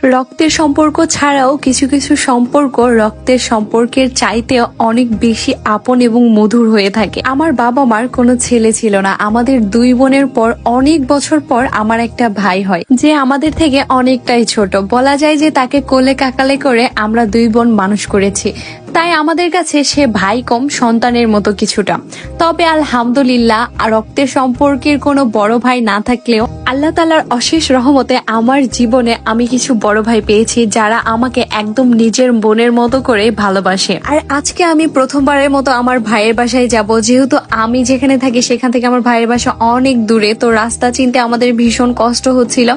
রক্তের সম্পর্ক ছাড়াও কিছু কিছু সম্পর্ক রক্তের সম্পর্কের চাইতে অনেক বেশি আপন এবং মধুর হয়ে থাকে। আমার বাবা মার কোনো ছেলে ছিল না। আমাদের দুই বোনের পর অনেক বছর পর আমার একটা ভাই হয়, যে আমাদের থেকে অনেকটাই ছোট। বলা যায় যে তাকে কোলে কাকালে করে আমরা দুই বোন মানুষ করেছি। তাই আমাদের কাছে সে ভাই কম, সন্তানের মতো কিছুটা। তবে আলহামদুলিল্লাহ, রক্তের সম্পর্কের কোনো বড় ভাই না থাকলেও আল্লাহ তাআলার অশেষ রহমতে আমার জীবনে আমি কিছু বড় ভাই পেয়েছি, যারা আমাকে একদম নিজের বোনের মতো করে ভালোবাসে। আর আজকে আমি প্রথমবারের মতো আমার ভাইয়ের বাসায় যাব। যেহেতু আমি যেখানে থাকি সেখান থেকে আমার ভাইয়ের বাসা অনেক দূরে, তো রাস্তা চিনতে আমাদের ভীষণ কষ্ট হচ্ছিল।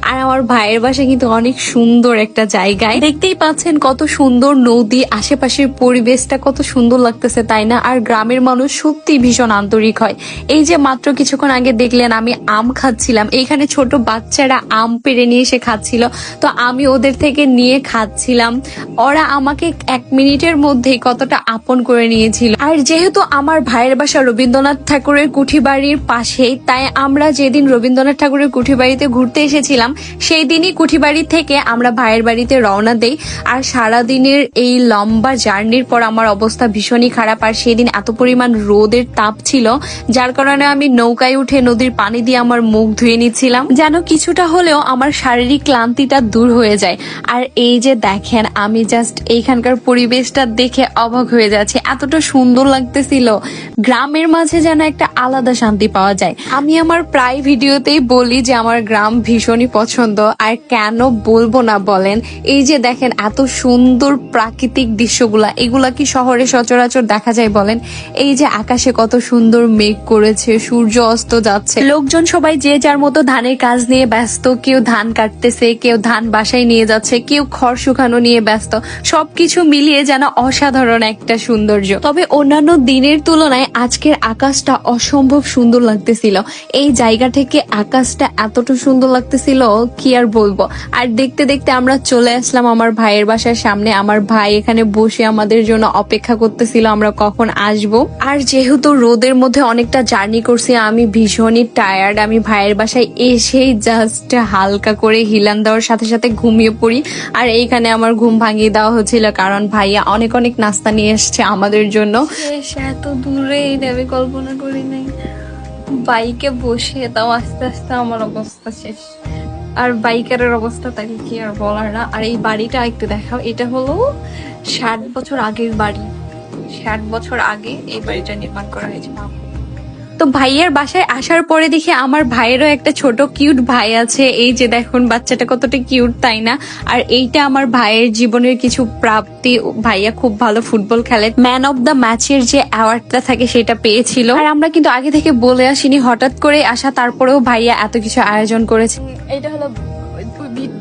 আর আমার ভাইয়ের বাসা কিন্তু অনেক সুন্দর একটা জায়গায়, দেখতেই পাচ্ছেন কত সুন্দর নদী, আশেপাশের পরিবেশটা কত সুন্দর লাগতেছে, তাই না? আর গ্রামের মানুষ সত্যি ভীষণ আন্তরিক হয়। এই যে মাত্র কিছুক্ষণ আগে দেখলেন আমি আম খাচ্ছিলাম, এইখানে ছোট বাচ্চারা আম পেড়ে নিয়ে এসে খাচ্ছিল, তো আমি ওদের থেকে নিয়ে খাচ্ছিলাম। ওরা আমাকে 1 মিনিটের মধ্যেই কতটা আপন করে নিয়েছিল। আর যেহেতু আমার ভাইয়ের বাসা রবীন্দ্রনাথ ঠাকুরের কুঠিবাড়ির পাশেই, তাই আমরা যেদিন রবীন্দ্রনাথ ঠাকুরের কুঠিবাড়িতে ঘুরতে এসেছিলাম সেই দিনই কুঠিবাড়ি থেকে আমরা ভাইয়ের বাড়িতে রওনা দেই। আর সারাদিনের এই লম্বা জার্নির পর আমার অবস্থা ভীষণই খারাপ। আর সেদিন এত পরিমাণ রোদের তাপ ছিল, যার কারণে আমি নৌকায় উঠে নদীর পানি দিয়ে আমার মুখ ধুয়ে নিচ্ছিলাম, যেন কিছুটা হলেও আমার শারীরিক ক্লান্তিটা দূর হয়ে যায়। আর এই যে দেখেন, আমি জাস্ট এইখানকার পরিবেশটা দেখে অবাক হয়ে যাচ্ছে, এতটা সুন্দর লাগতেছিল। গ্রামের মাঝে যেন একটা আলাদা শান্তি পাওয়া যায়। আমি আমার প্রায় ভিডিওতেই বলি যে আমার গ্রাম ভীষণই পছন্দ, আর কেন বলবো না বলেন? এই যে দেখেন এত সুন্দর প্রাকৃতিক দৃশ্যগুলা, এগুলা কি শহরে সচরাচর দেখা যায় বলেন? এই যে আকাশে কত সুন্দর মেঘ করেছে, সূর্য অস্ত যাচ্ছে, লোকজন সবাই যে যার মতো ধানের কাজ নিয়ে ব্যস্ত, কেউ ধান কাটতেছে, কেউ ধান বাসায় নিয়ে যাচ্ছে, কেউ খড় শুকানো নিয়ে ব্যস্ত। সবকিছু মিলিয়ে যেন অসাধারণ একটা সৌন্দর্য। তবে অন্যান্য দিনের তুলনায় আজকের আকাশটা অসম্ভব সুন্দর লাগতেছিল। এই জায়গা থেকে আকাশটা এতটা সুন্দর লাগতেছিল কি আর বলবো। আর দেখতে দেখতে আমরা চলে আসলাম আমার ভাইয়ের বাসার সামনে। আমার ভাই এখানে বসে আমাদের জন্য অপেক্ষা করতেছিল আমরা কখন আসবো। আর যেহেতু রোদের মধ্যে অনেকটা জার্নি করছি, আমি ভীষণই টায়ার্ড। আমি ভাইয়ের বাসায় এসেই জাস্ট হালকা করে হিলান দেওয়ার সাথে সাথে ঘুমিয়ে পড়ি। আর এইখানে আমার ঘুম ভাঙিয়ে দেওয়া হচ্ছিল, কারণ ভাইয়া অনেক অনেক নাস্তা নিয়ে এসছে আমাদের জন্য। এত দূরে এটা আমি কল্পনা করি নাই। বাইকে বসে তাও আস্তে আস্তে আমার অবস্থা শেষ। আর বাইকারের অবস্থা তাই কি আর বলার না। আর এই বাড়িটা একটু দেখাও, এটা হলো 60 বছর আগের বাড়ি। 60 বছর আগে এই বাড়িটা নির্মাণ করা হয়েছে। তো ভাইয়ের বাসায় আসার পরে দেখি আমার ভাইয়েরও একটা ছোট কিউট ভাই আছে। এই যে দেখুন বাচ্চাটা কতটা কিউট, তাই না? আর এইটা আমার ভাইয়ের জীবনের কিছু প্রাপ্তি। ভাইয়া খুব ভালো ফুটবল খেলে, ম্যান অফ দ্য ম্যাচের যে অ্যাওয়ার্ডটা থাকে সেটা পেয়েছিল। আর আমরা কিন্তু আগে থেকে বলে আসিনি, হঠাৎ করে আসা, তারপরেও ভাইয়া এত কিছু আয়োজন করেছে। এটা হলো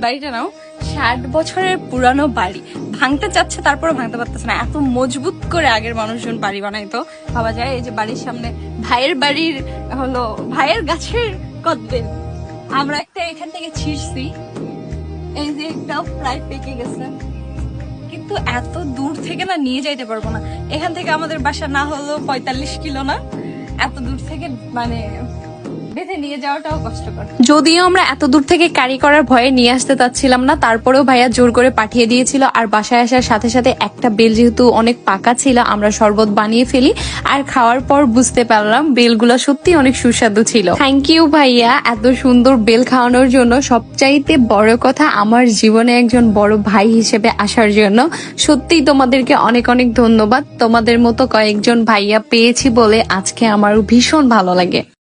বাড়িটা, নাও 60 বছরের পুরানো বাড়ি, ভাঙতে চাচ্ছে তারপরে ভাঙতে পারতেছে না, এত মজবুত করে আগের মানুষজন বাড়ি বানাইতো ভাবা যায়। এই যে বাড়ির সামনে ভাইয়ের বাড়ির হলো ভাইয়ের গাছের কদবেল, আমরা একটা এখান থেকে ছিঁড়ছি, এই যে একটাও প্রায় পেকে গেছে, কিন্তু এত দূর থেকে না নিয়ে যাইতে পারবো না। এখান থেকে আমাদের বাসা না হলো 45 কিলো, না এত দূর থেকে মানে বেঁধে নিয়ে যাওয়াটাও কষ্টকর। যদিও আমরা এত দূর থেকে ক্যারি করার ভয়ে নিয়ে আসতে চাচ্ছিলাম না, তারপরেও ভাইয়া জোর করে পাঠিয়ে দিয়েছিল। আর বাসায় আসার সাথে সাথে একটা বেল যেহেতু অনেক পাকা ছিল, আমরা শরবত বানিয়ে ফেলি। আর খাওয়ার পর বুঝতে পারলাম বেলগুলো সত্যি অনেক সুস্বাদু ছিল। থ্যাংক ইউ ভাইয়া এত সুন্দর বেল খাওয়ানোর জন্য। সবচাইতে বড় কথা, আমার জীবনে একজন বড় ভাই হিসেবে আসার জন্য সত্যিই তোমাদেরকে অনেক অনেক ধন্যবাদ। তোমাদের মতো কয়েকজন ভাইয়া পেয়েছি বলে আজকে আমার ভীষণ ভালো লাগে।